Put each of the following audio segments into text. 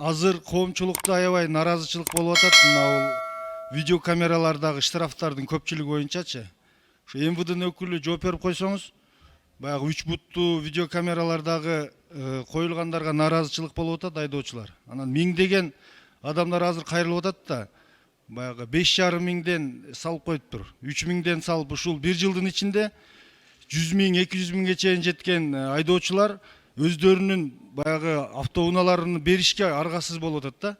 азыр коомчулукта аябай наразычылык болуп атат. Мына видео камералардагы штрафтардын көпчүлүгү боюнчачы. Ошо МВДнын өкүлү жооп берип койсоңуз, баягы 3 буттуу видео камералардагы коюлгандарга наразычылык болуп атат айдоочулар. Анан миңдеген адамдар азыр кайрылып атат да, баягы 5,5 миңден салып коюптур. 3 миңден салып ушул 1 жылдын ичинде 100 миң, 200 миңге чейин жеткен айдоочулар өздөрүнүн баягы автоунааларын беришке аргасыз болуп атат да.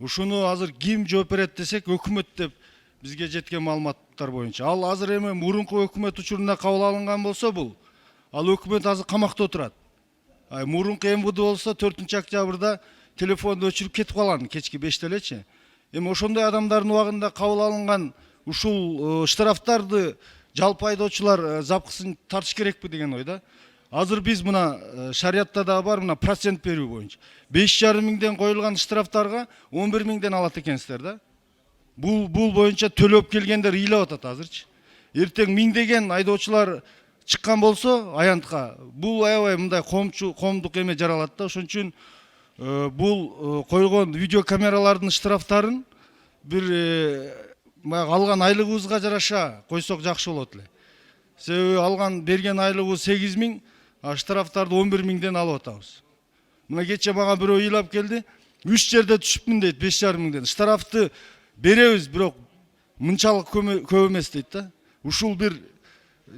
Ушуну азыр ким жооп берет десек, өкмөт деп бизге жеткен маалыматтар боюнча. Ал азыр эми мурунку өкмөт учурунда кабыл алынган болсо бул, ал өкмөт азыр камакта отурат. Мурунку МВД болсо 4-октябрда телефонду өчүрүп кетип калган кечки 5-те элечи. Эми ошондой адамдардын убагында кабыл алынган ушул штрафтарды жалпы айдоочулар запкысын тартыш керекпи деген ойда. Азыр биз мына шариятта да бар, мына процент берүү боюнча 5,5 миңден коюлган штрафтарга 11 миңден алат экенсиздер да. Бул боюнча төлөп келгендер ыйлап атат азырчы. Эртең миңдеген айдоочулар чыккан болсо аянтка, бул аябай мындай коомдук эме жаралат да. Ошон үчүн бул койгон видео камералардын штрафтарын бир алган айлыгыбызга жараша койсок жакшы болот эле. Себеби алган берген айлыгыбыз 8 миң, штрафтарды 11 миңден алып атабыз. Мына кече мага бирөө ыйлап келди, 3 жерде түшүпмүн дейт, 5,5 миңден. Штрафты беребиз, бирок мынчалык көп эмес дейт да. Ушул бир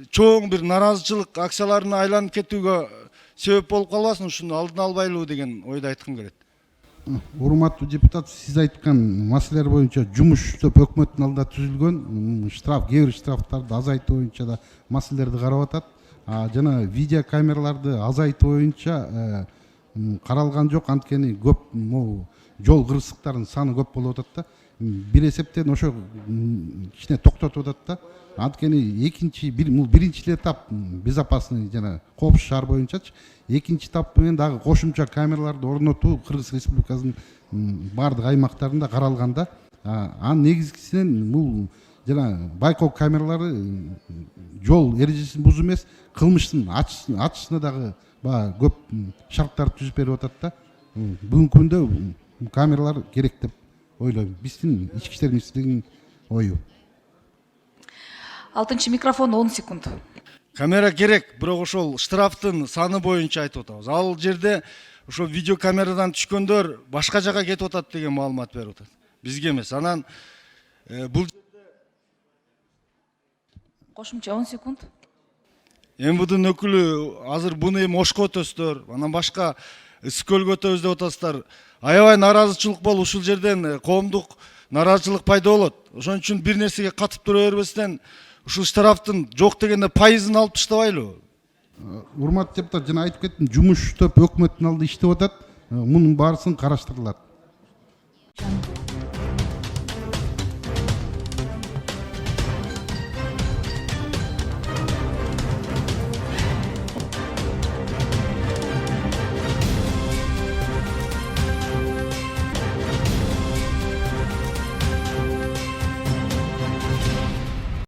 чоң бир наразычылык акцияларына айланып кетүүгө себеп болуп калбасын, ушуну алдын албайлыбы деген ойду айткым келет. Урматтуу депутат, сиз айткан маселелер боюнча жумуш топ өкмөттүн алдында түзүлгөн, кээ бир штрафтарды азайтуу боюнча да маселелерди карап атат. Жана видео камераларды азайтуу боюнча каралган жок, анткени көп жол кырсыктарынын саны көп болуп атат да. Бир эсептен ошо кичине токтотуп атат да. Анткени биринчи этап безопасный жана коопсуз шаар боюнчачы, экинчи этап менен дагы кошумча камераларды орнотуу Кыргыз Республикасынын бардык аймактарында каралган да. Анын негизгисинен бул жана байкоо камералары жол эрежесин бузуу эмес, кылмыштын ачышына дагы көп шарттарды түзүп берип атат да. Бүгүнкү күндө камералар керек деп ойлойм. Биздин ички иштер министрлигинин ою. 6 микрофон 10 секунд. Камера керек, бирок ошол штрафтын саны боюнча айтып атабыз. Ал жерде ошо видео камерадан түшкөндөр башка жака кетип атат деген маалымат берип атат. Бизге эмес. Анан бул Кошумча 10 секунд. МВДнын өкүлү азыр буну эми Ошко өтөсүздөр, анан башка Ысык-Көлгө өтөбүз деп атасыздар. Аябай наразычылык болуп, ушул жерден коомдук наразычылык пайда болот. Ошон үчүн бир нерсеге катып тура бербестен ушул штрафтын жок дегенде пайызын алып таштабайлыбы? Урматтуу депутат, жана айтып кеттим, жумуш топ өкмөттүн алдында иштеп атат. Мунун баарысын караштырылат.